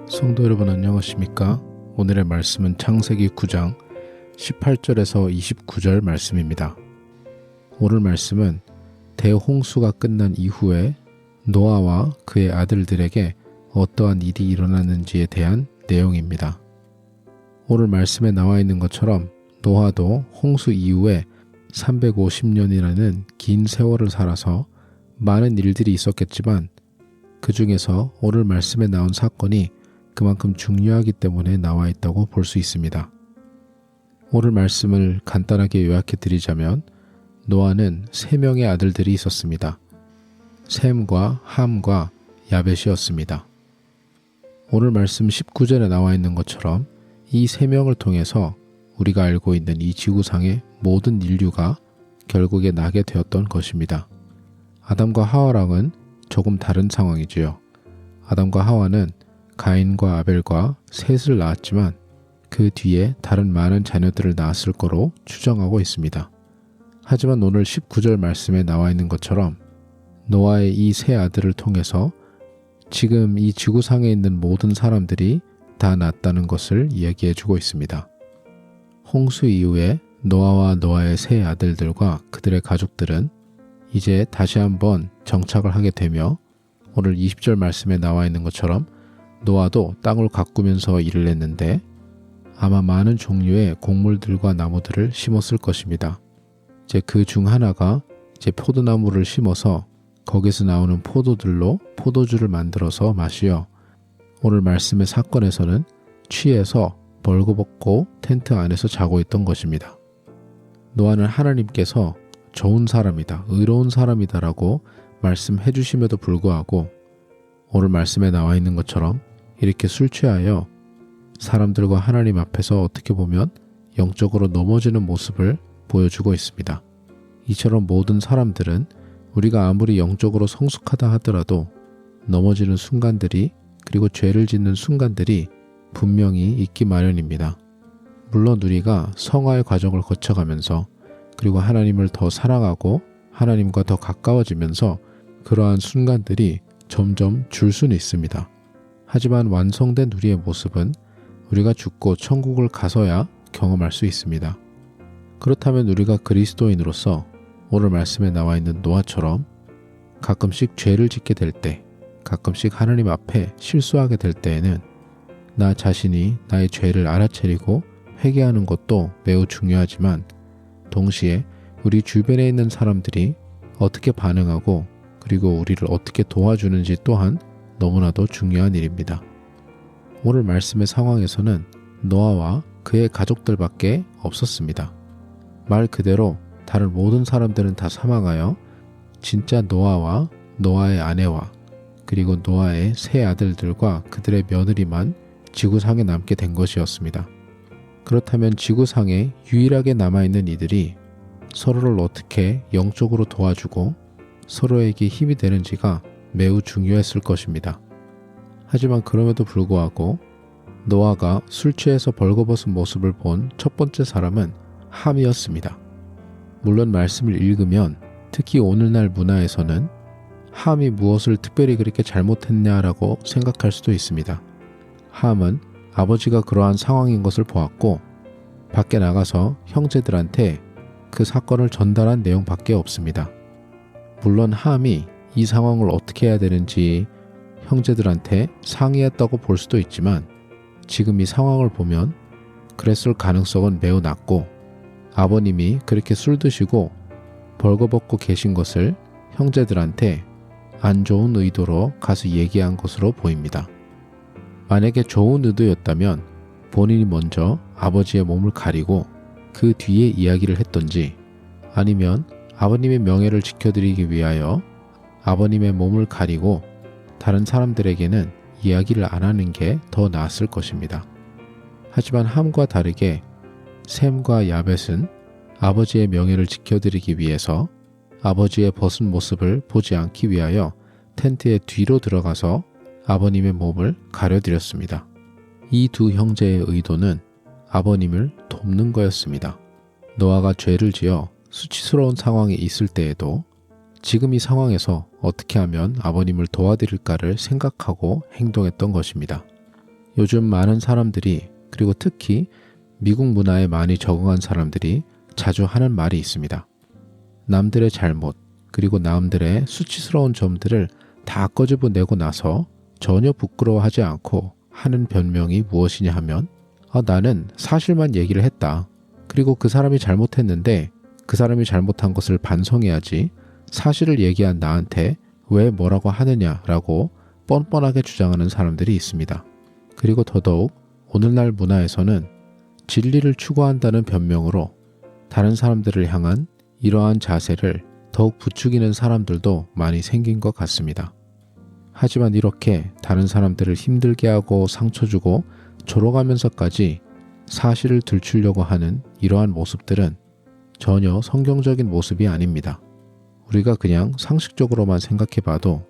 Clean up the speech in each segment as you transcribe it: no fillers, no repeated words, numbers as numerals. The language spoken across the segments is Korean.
성도 여러분 안녕하십니까? 오늘의 말씀은 창세기 9장 18절에서 29절 말씀입니다. 오늘 말씀은 대홍수가 끝난 이후에 노아와 그의 아들들에게 어떠한 일이 일어났는지에 대한 내용입니다. 오늘 말씀에 나와 있는 것처럼 노아도 홍수 이후에 350년이라는 긴 세월을 살아서 많은 일들이 있었겠지만 그 중에서 오늘 말씀에 나온 사건이 그만큼 중요하기 때문에 나와 있다고 볼 수 있습니다. 오늘 말씀을 간단하게 요약해 드리자면 노아는 3명의 아들들이 있었습니다. 셈과 함과 야벳이었습니다. 오늘 말씀 19절에 나와 있는 것처럼 이 3명을 통해서 우리가 알고 있는 이 지구상의 모든 인류가 결국에 나게 되었던 것입니다. 아담과 하와랑은 조금 다른 상황이지요. 아담과 하와는 가인과 아벨과 셋을 낳았지만 그 뒤에 다른 많은 자녀들을 낳았을 거로 추정하고 있습니다. 하지만 오늘 19절 말씀에 나와 있는 것처럼 노아의 이 세 아들을 통해서 지금 이 지구상에 있는 모든 사람들이 다 낳았다는 것을 이야기해 주고 있습니다. 홍수 이후에 노아와 노아의 세 아들들과 그들의 가족들은 이제 다시 한번 정착을 하게 되며 오늘 20절 말씀에 나와 있는 것처럼 노아도 땅을 가꾸면서 일을 했는데 아마 많은 종류의 곡물들과 나무들을 심었을 것입니다. 이제 그 중 하나가 이제 포도나무를 심어서 거기서 나오는 포도들로 포도주를 만들어서 마시어 오늘 말씀의 사건에서는 취해서 벌거벗고 텐트 안에서 자고 있던 것입니다. 노아는 하나님께서 좋은 사람이다, 의로운 사람이다라고 말씀해 주심에도 불구하고 오늘 말씀에 나와 있는 것처럼 이렇게 술 취하여 사람들과 하나님 앞에서 어떻게 보면 영적으로 넘어지는 모습을 보여주고 있습니다. 이처럼 모든 사람들은 우리가 아무리 영적으로 성숙하다 하더라도 넘어지는 순간들이 그리고 죄를 짓는 순간들이 분명히 있기 마련입니다. 물론 우리가 성화의 과정을 거쳐가면서 그리고 하나님을 더 사랑하고 하나님과 더 가까워지면서 그러한 순간들이 점점 줄 수는 있습니다. 하지만 완성된 우리의 모습은 우리가 죽고 천국을 가서야 경험할 수 있습니다. 그렇다면 우리가 그리스도인으로서 오늘 말씀에 나와 있는 노아처럼 가끔씩 죄를 짓게 될 때, 가끔씩 하나님 앞에 실수하게 될 때에는 나 자신이 나의 죄를 알아차리고 회개하는 것도 매우 중요하지만 동시에 우리 주변에 있는 사람들이 어떻게 반응하고 그리고 우리를 어떻게 도와주는지 또한 너무나도 중요한 일입니다. 오늘 말씀의 상황에서는 노아와 그의 가족들밖에 없었습니다. 말 그대로 다른 모든 사람들은 다 사망하여 진짜 노아와 노아의 아내와 그리고 노아의 세 아들들과 그들의 며느리만 지구상에 남게 된 것이었습니다. 그렇다면 지구상에 유일하게 남아있는 이들이 서로를 어떻게 영적으로 도와주고 서로에게 힘이 되는지가 매우 중요했을 것입니다. 하지만 그럼에도 불구하고 노아가 술 취해서 벌거벗은 모습을 본 첫 번째 사람은 함이었습니다. 물론 말씀을 읽으면 특히 오늘날 문화에서는 함이 무엇을 특별히 그렇게 잘못했냐라고 생각할 수도 있습니다. 함은 아버지가 그러한 상황인 것을 보았고 밖에 나가서 형제들한테 그 사건을 전달한 내용밖에 없습니다. 물론 함이 이 상황을 어떻게 해야 되는지 형제들한테 상의했다고 볼 수도 있지만 지금 이 상황을 보면 그랬을 가능성은 매우 낮고 아버님이 그렇게 술 드시고 벌거벗고 계신 것을 형제들한테 안 좋은 의도로 가서 얘기한 것으로 보입니다. 만약에 좋은 의도였다면 본인이 먼저 아버지의 몸을 가리고 그 뒤에 이야기를 했던지 아니면 아버님의 명예를 지켜드리기 위하여 아버님의 몸을 가리고 다른 사람들에게는 이야기를 안 하는 게 더 나았을 것입니다. 하지만 함과 다르게 셈과 야벳은 아버지의 명예를 지켜드리기 위해서 아버지의 벗은 모습을 보지 않기 위하여 텐트의 뒤로 들어가서 아버님의 몸을 가려드렸습니다. 이 두 형제의 의도는 아버님을 돕는 거였습니다. 노아가 죄를 지어 수치스러운 상황에 있을 때에도 지금 이 상황에서 어떻게 하면 아버님을 도와드릴까를 생각하고 행동했던 것입니다. 요즘 많은 사람들이, 그리고 특히 미국 문화에 많이 적응한 사람들이 자주 하는 말이 있습니다. 남들의 잘못, 그리고 남들의 수치스러운 점들을 다 꺼집어내고 나서 전혀 부끄러워하지 않고 하는 변명이 무엇이냐 하면, 나는 사실만 얘기를 했다. 그리고 그 사람이 잘못했는데 그 사람이 잘못한 것을 반성해야지 사실을 얘기한 나한테 왜 뭐라고 하느냐라고 뻔뻔하게 주장하는 사람들이 있습니다. 그리고 더더욱 오늘날 문화에서는 진리를 추구한다는 변명으로 다른 사람들을 향한 이러한 자세를 더욱 부추기는 사람들도 많이 생긴 것 같습니다. 하지만 이렇게 다른 사람들을 힘들게 하고 상처 주고 졸어가면서까지 사실을 들추려고 하는 이러한 모습들은 전혀 성경적인 모습이 아닙니다. 우리가 그냥 상식적으로만 생각해 봐도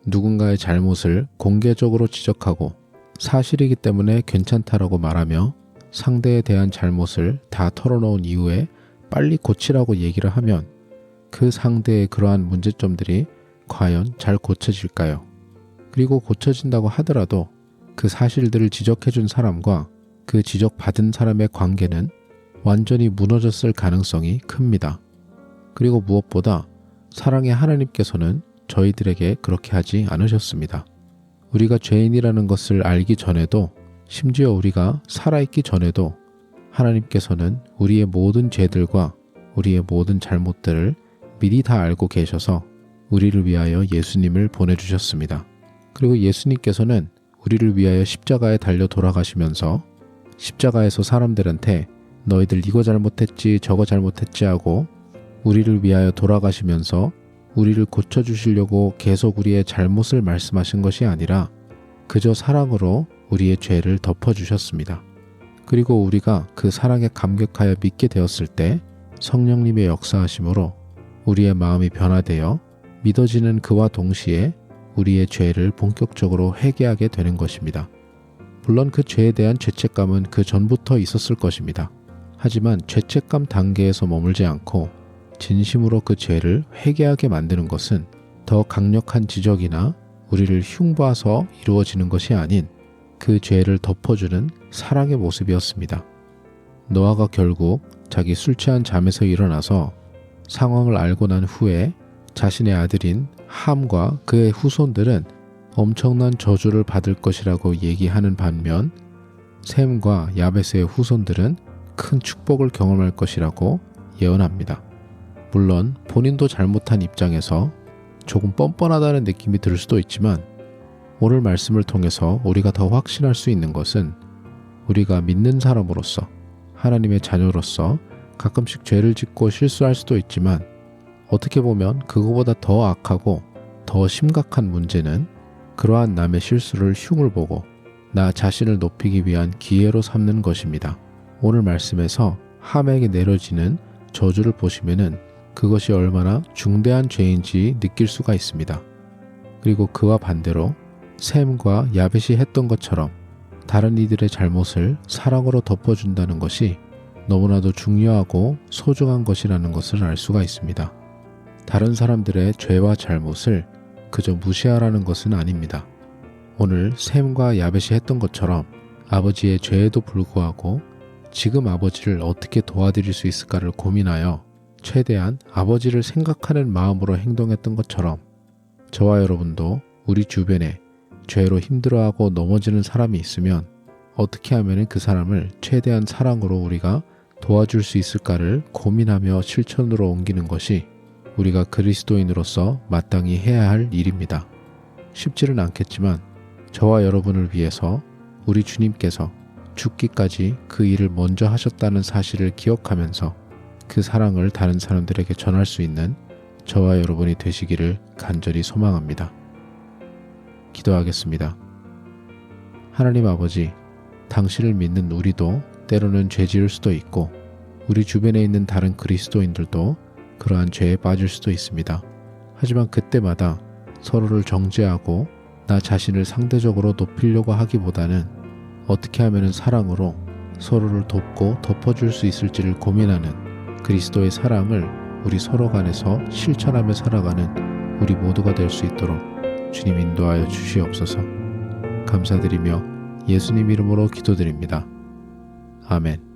누군가의 잘못을 공개적으로 지적하고 사실이기 때문에 괜찮다라고 말하며 상대에 대한 잘못을 다 털어놓은 이후에 빨리 고치라고 얘기를 하면 그 상대의 그러한 문제점들이 과연 잘 고쳐질까요? 그리고 고쳐진다고 하더라도 그 사실들을 지적해준 사람과 그 지적받은 사람의 관계는 완전히 무너졌을 가능성이 큽니다. 그리고 무엇보다 사랑의 하나님께서는 저희들에게 그렇게 하지 않으셨습니다. 우리가 죄인이라는 것을 알기 전에도, 심지어 우리가 살아있기 전에도 하나님께서는 우리의 모든 죄들과 우리의 모든 잘못들을 미리 다 알고 계셔서 우리를 위하여 예수님을 보내주셨습니다. 그리고 예수님께서는 우리를 위하여 십자가에 달려 돌아가시면서 십자가에서 사람들한테 너희들 이거 잘못했지 저거 잘못했지 하고 우리를 위하여 돌아가시면서 우리를 고쳐주시려고 계속 우리의 잘못을 말씀하신 것이 아니라 그저 사랑으로 우리의 죄를 덮어주셨습니다. 그리고 우리가 그 사랑에 감격하여 믿게 되었을 때 성령님의 역사하심으로 우리의 마음이 변화되어 믿어지는 그와 동시에 우리의 죄를 본격적으로 회개하게 되는 것입니다. 물론 그 죄에 대한 죄책감은 그 전부터 있었을 것입니다. 하지만 죄책감 단계에서 머물지 않고 진심으로 그 죄를 회개하게 만드는 것은 더 강력한 지적이나 우리를 흉봐서 이루어지는 것이 아닌 그 죄를 덮어주는 사랑의 모습이었습니다. 노아가 결국 자기 술 취한 잠에서 일어나서 상황을 알고 난 후에 자신의 아들인 함과 그의 후손들은 엄청난 저주를 받을 것이라고 얘기하는 반면 셈과 야베스의 후손들은 큰 축복을 경험할 것이라고 예언합니다. 물론 본인도 잘못한 입장에서 조금 뻔뻔하다는 느낌이 들 수도 있지만 오늘 말씀을 통해서 우리가 더 확신할 수 있는 것은 우리가 믿는 사람으로서 하나님의 자녀로서 가끔씩 죄를 짓고 실수할 수도 있지만 어떻게 보면 그거보다 더 악하고 더 심각한 문제는 그러한 남의 실수를 흉을 보고 나 자신을 높이기 위한 기회로 삼는 것입니다. 오늘 말씀에서 함에게 내려지는 저주를 보시면은 그것이 얼마나 중대한 죄인지 느낄 수가 있습니다. 그리고 그와 반대로 셈과 야벳이 했던 것처럼 다른 이들의 잘못을 사랑으로 덮어준다는 것이 너무나도 중요하고 소중한 것이라는 것을 알 수가 있습니다. 다른 사람들의 죄와 잘못을 그저 무시하라는 것은 아닙니다. 오늘 셈과 야벳이 했던 것처럼 아버지의 죄에도 불구하고 지금 아버지를 어떻게 도와드릴 수 있을까를 고민하여 최대한 아버지를 생각하는 마음으로 행동했던 것처럼 저와 여러분도 우리 주변에 죄로 힘들어하고 넘어지는 사람이 있으면 어떻게 하면 그 사람을 최대한 사랑으로 우리가 도와줄 수 있을까를 고민하며 실천으로 옮기는 것이 우리가 그리스도인으로서 마땅히 해야 할 일입니다. 쉽지는 않겠지만 저와 여러분을 위해서 우리 주님께서 죽기까지 그 일을 먼저 하셨다는 사실을 기억하면서 그 사랑을 다른 사람들에게 전할 수 있는 저와 여러분이 되시기를 간절히 소망합니다. 기도하겠습니다. 하나님 아버지, 당신을 믿는 우리도 때로는 죄 지을 수도 있고 우리 주변에 있는 다른 그리스도인들도 그러한 죄에 빠질 수도 있습니다. 하지만 그때마다 서로를 정죄하고 나 자신을 상대적으로 높이려고 하기보다는 어떻게 하면 사랑으로 서로를 돕고 덮어줄 수 있을지를 고민하는 그리스도의 사랑을 우리 서로 간에서 실천하며 살아가는 우리 모두가 될 수 있도록 주님 인도하여 주시옵소서. 감사드리며 예수님 이름으로 기도드립니다. 아멘.